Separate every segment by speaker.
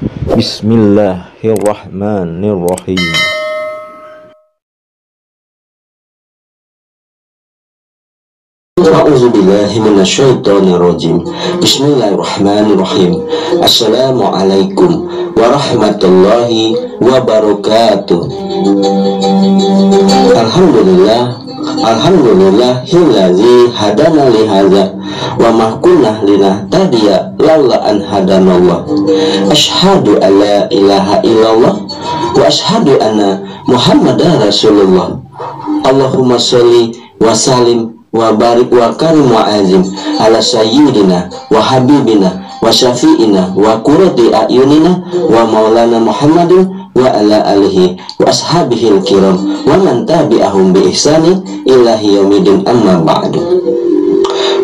Speaker 1: Bismillahirrahmanirrahim.
Speaker 2: A'udzubillahi minasyaitonirrajim. Bismillahirrahmanirrahim. Assalamualaikum warahmatullahi wabarakatuh. Alhamdulillahillazi hadana li hadza wa ma kunna linahtadiya laula an hadanallah. Asyhadu an la ilaha illallah wa asyhadu anna Muhammadar Rasulullah. Allahumma sholli wa salim wa barik wa karim wa azim ala sayyidina wa habibina wa syafi'ina wa qurrati a'yunina wa maulana Muhammadin wa ala alihi wa ashabihil kiram wa man tabi'ahum bi ihsani ilahi yaumidin, amma ba'du.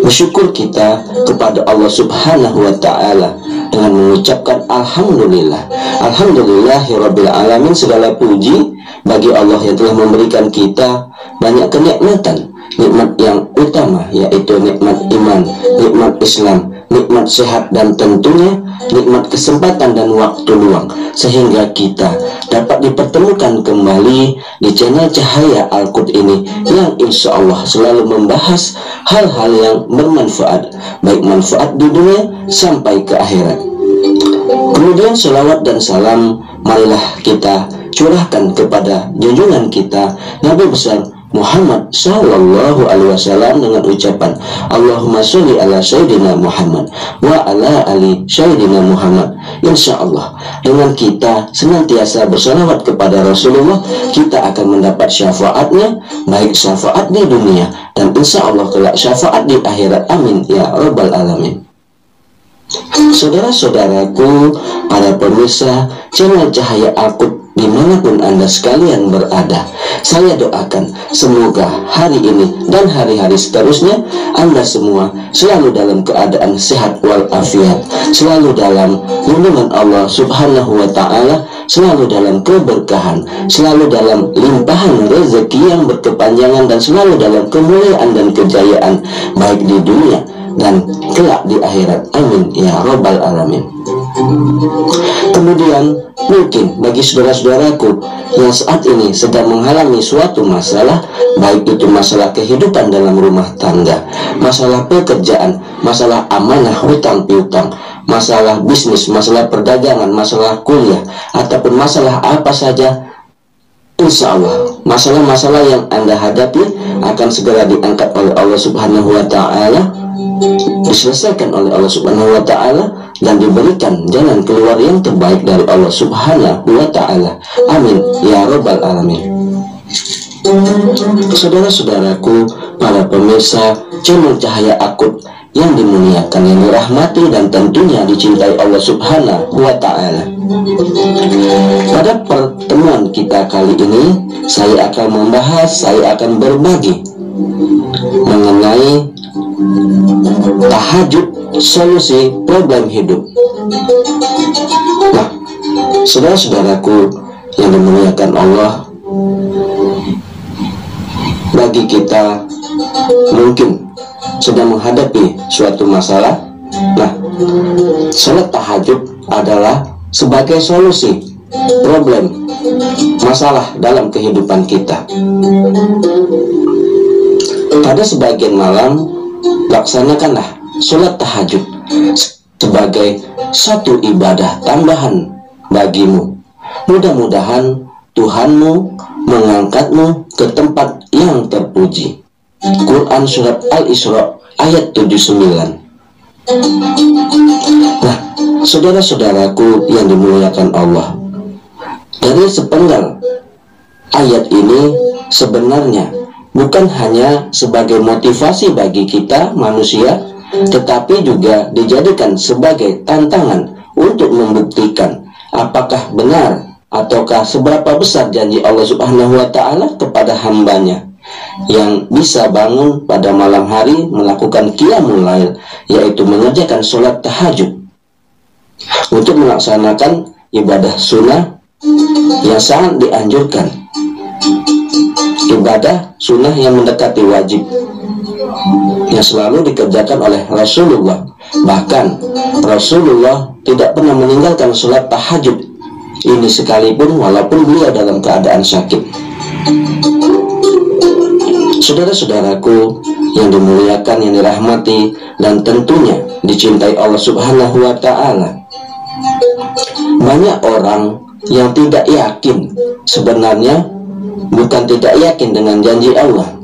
Speaker 2: Bersyukur kita kepada Allah Subhanahu wa ta'ala dengan mengucapkan alhamdulillah. Alhamdulillahirabbil alamin. Segala puji bagi Allah yang telah memberikan kita banyak kenikmatan. Nikmat yang utama yaitu nikmat iman, nikmat Islam, nikmat sehat, dan tentunya nikmat kesempatan dan waktu luang, sehingga kita dapat dipertemukan kembali di channel Cahaya Al-Qud ini yang insya Allah selalu membahas hal-hal yang bermanfaat, baik manfaat di dunia sampai ke akhirat. Kemudian selawat dan salam marilah kita curahkan kepada junjungan kita Nabi besar Muhammad sallallahu alaihi wasallam dengan ucapan Allahumma sholli ala sayyidina Muhammad wa ala ali sayyidina Muhammad. Insya Allah dengan kita senantiasa bersalawat kepada Rasulullah, kita akan mendapat syafaatnya, baik syafaat di dunia dan insya Allah kelak syafaat di akhirat. Amin ya rabbal alamin. Saudara-saudaraku, para pemirsa channel Cahaya Al-Qud dimanapun Anda sekalian berada, saya doakan semoga hari ini dan hari-hari seterusnya Anda semua selalu dalam keadaan sehat walafiat, selalu dalam lindungan Allah Subhanahu wa ta'ala, selalu dalam keberkahan, selalu dalam limpahan rezeki yang berkepanjangan, dan selalu dalam kemuliaan dan kejayaan baik di dunia dan kelak di akhirat. Amin ya rabbal alamin. Kemudian mungkin bagi saudara-saudaraku yang saat ini sedang mengalami suatu masalah, baik itu masalah kehidupan dalam rumah tangga, masalah pekerjaan, masalah amanah hutang piutang, masalah bisnis, masalah perdagangan, masalah kuliah, ataupun masalah apa saja, insya Allah masalah-masalah yang Anda hadapi akan segera diangkat oleh Allah Subhanahu wa ta'ala, diselesaikan oleh Allah Subhanahu wa ta'ala, dan diberikan jalan keluar yang terbaik dari Allah Subhanahu wa ta'ala. Amin ya rabbal alamin. Saudara-saudaraku, para pemirsa channel Cahaya Al-Qud yang dimuliakan, yang dirahmati dan tentunya dicintai Allah Subhanahu wa ta'ala, pada pertemuan kita kali ini saya akan berbagi mengenai tahajud, solusi problem hidup. Nah, saudara-saudaraku yang dimuliakan Allah, bagi kita mungkin sedang menghadapi suatu masalah. Nah, salat tahajud adalah sebagai solusi problem masalah dalam kehidupan kita. Pada sebagian malam, laksanakanlah sholat tahajud sebagai satu ibadah tambahan bagimu. Mudah-mudahan Tuhanmu mengangkatmu ke tempat yang terpuji. Quran surat Al-Isra ayat 79. Nah, saudara-saudaraku yang dimuliakan Allah, dari sepenggal ayat ini sebenarnya bukan hanya sebagai motivasi bagi kita manusia, tetapi juga dijadikan sebagai tantangan untuk membuktikan apakah benar ataukah seberapa besar janji Allah Subhanahu wa ta'ala kepada hambanya yang bisa bangun pada malam hari melakukan qiyamul lail, yaitu mengerjakan sholat tahajud untuk melaksanakan ibadah sunnah yang sangat dianjurkan. ibadah sunnah yang mendekati wajib yang selalu dikerjakan oleh Rasulullah. Bahkan Rasulullah tidak pernah meninggalkan sholat tahajud ini sekalipun walaupun beliau dalam keadaan sakit. Saudara-saudaraku yang dimuliakan, yang dirahmati dan tentunya dicintai Allah Subhanahu wa Ta'ala, banyak orang yang tidak yakin, sebenarnya bukan tidak yakin dengan janji Allah,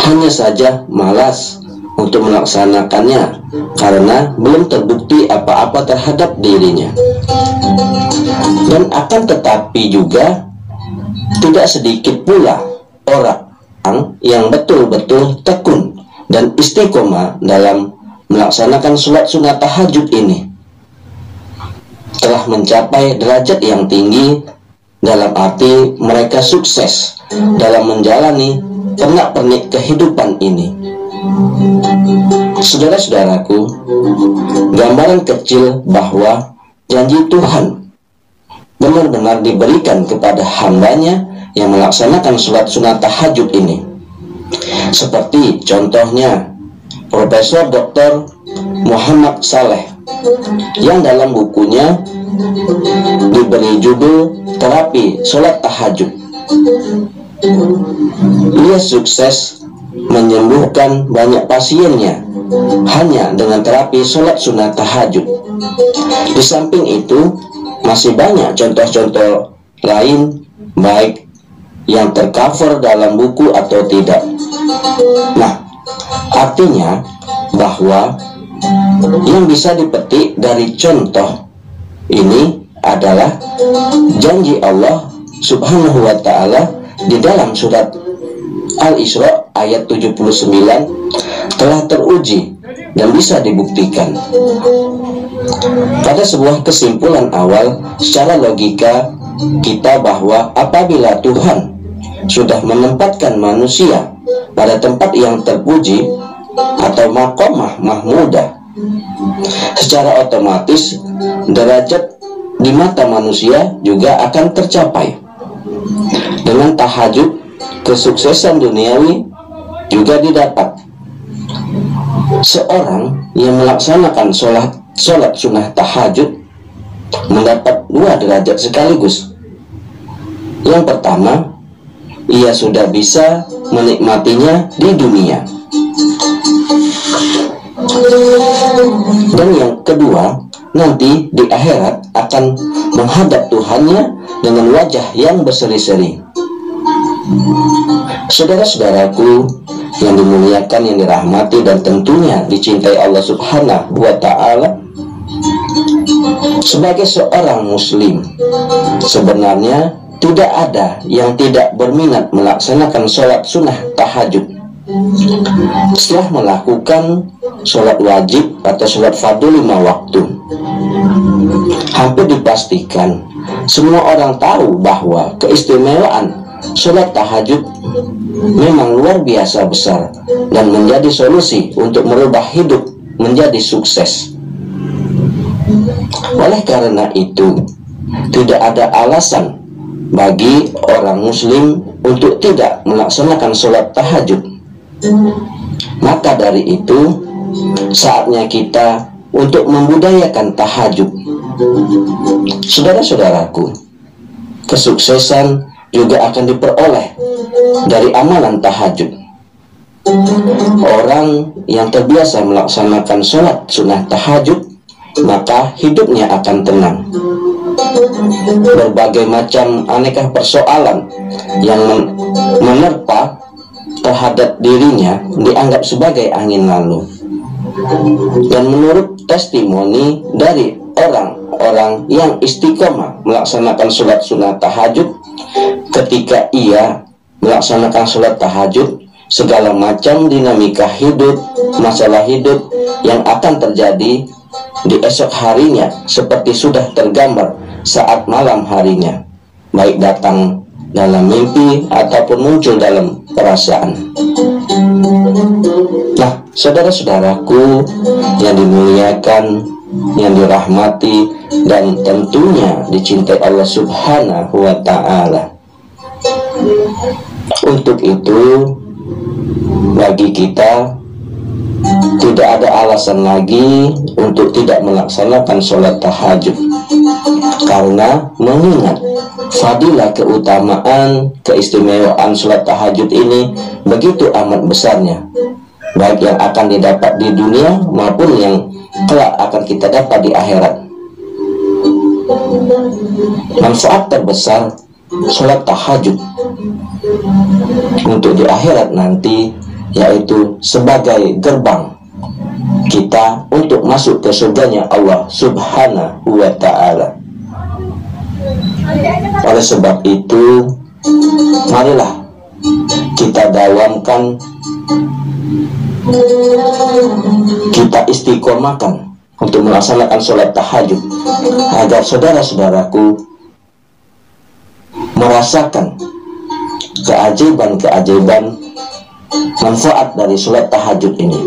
Speaker 2: hanya saja malas untuk melaksanakannya karena belum terbukti apa-apa terhadap dirinya. Dan akan tetapi juga tidak sedikit pula orang yang betul-betul tekun dan istiqomah dalam melaksanakan sholat sunat tahajud ini telah mencapai derajat yang tinggi, dalam arti mereka sukses dalam menjalani pernak-pernik kehidupan ini. Saudara-saudaraku, gambaran kecil bahwa janji Tuhan benar-benar diberikan kepada hambanya yang melaksanakan sholat sunat tahajud ini. Seperti contohnya Profesor Dr. Muhammad Saleh yang dalam bukunya diberi judul Terapi Sholat Tahajud. Ia sukses menyembuhkan banyak pasiennya hanya dengan terapi sholat sunat tahajud. Di samping itu masih banyak contoh-contoh lain, baik yang tercover dalam buku atau tidak. Nah, artinya bahwa yang bisa dipetik dari contoh ini adalah janji Allah Subhanahu wa Ta'ala di dalam surat Al-Isra ayat 79 telah teruji dan bisa dibuktikan. Pada sebuah kesimpulan awal secara logika kita bahwa apabila Tuhan sudah menempatkan manusia pada tempat yang terpuji atau maqamah mahmudah, secara otomatis derajat di mata manusia juga akan tercapai. Dengan tahajud, kesuksesan duniawi juga didapat. Seorang yang melaksanakan sholat sunnah tahajud mendapat 2 derajat sekaligus. Yang pertama, ia sudah bisa menikmatinya di dunia. Dan yang kedua, nanti di akhirat akan menghadap Tuhannya dengan wajah yang berseri-seri. Saudara-saudaraku yang dimuliakan, yang dirahmati dan tentunya dicintai Allah Subhanahu wa Ta'ala, sebagai seorang muslim sebenarnya tidak ada yang tidak berminat melaksanakan sholat sunnah tahajud. Setelah melakukan sholat wajib atau sholat fardu 5 waktu, hampir dipastikan semua orang tahu bahwa keistimewaan sholat tahajud memang luar biasa besar dan menjadi solusi untuk merubah hidup menjadi sukses. Oleh karena itu, tidak ada alasan bagi orang muslim untuk tidak melaksanakan sholat tahajud. Maka dari itu, saatnya kita untuk membudayakan tahajud. Saudara-saudaraku, kesuksesan juga akan diperoleh dari amalan tahajud. Orang yang terbiasa melaksanakan sholat sunnah tahajud, maka hidupnya akan tenang. Berbagai macam aneka persoalan yang menerpa terhadap dirinya dianggap sebagai angin lalu. Dan menurut testimoni dari orang-orang yang istiqomah melaksanakan sholat sunnah tahajud, ketika ia melaksanakan sholat tahajud, segala macam dinamika hidup, masalah hidup yang akan terjadi di esok harinya seperti sudah tergambar saat malam harinya, baik datang dalam mimpi ataupun muncul dalam perasaan. Nah, saudara-saudaraku yang dimuliakan, yang dirahmati dan tentunya dicintai Allah Subhanahu wa Ta'ala, Untuk itu, bagi kita tidak ada alasan lagi untuk tidak melaksanakan sholat tahajud, karena mengingat fadilah, keutamaan, keistimewaan sholat tahajud ini begitu amat besarnya, baik yang akan didapat di dunia maupun yang kelak akan kita dapat di akhirat. Manfaat terbesar sholat tahajud untuk di akhirat nanti yaitu sebagai gerbang kita untuk masuk ke surganya Allah Subhanahu wa ta'ala. Oleh sebab itu, marilah kita dawamkan, kita istiqomahkan untuk melaksanakan sholat tahajud, agar saudara-saudaraku merasakan keajaiban-keajaiban manfaat dari sholat tahajud ini.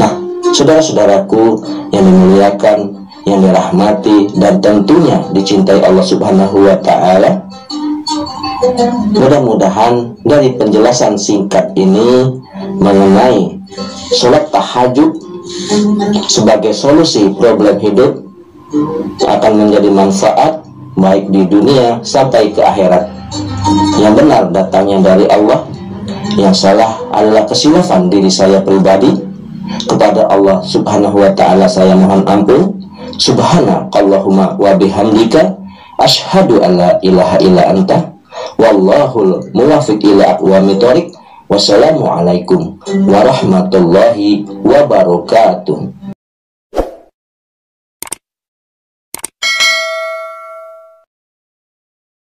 Speaker 2: Nah, saudara-saudaraku yang dimuliakan, yang dirahmati, dan tentunya dicintai Allah Subhanahu wa ta'ala, mudah-mudahan dari penjelasan singkat ini mengenai sholat tahajud sebagai solusi problem hidup akan menjadi manfaat baik di dunia sampai ke akhirat. Yang benar datangnya dari Allah, yang salah adalah kesilafan diri saya pribadi. Kepada Allah Subhanahu wa ta'ala saya mohon ampun. Subhanakallahumma wa bihamdika asyhadu an la ilaha illa anta wallahul muwaffiq ila aqwamit thoriq. Wassalamualaikum warahmatullahi wabarakatuh.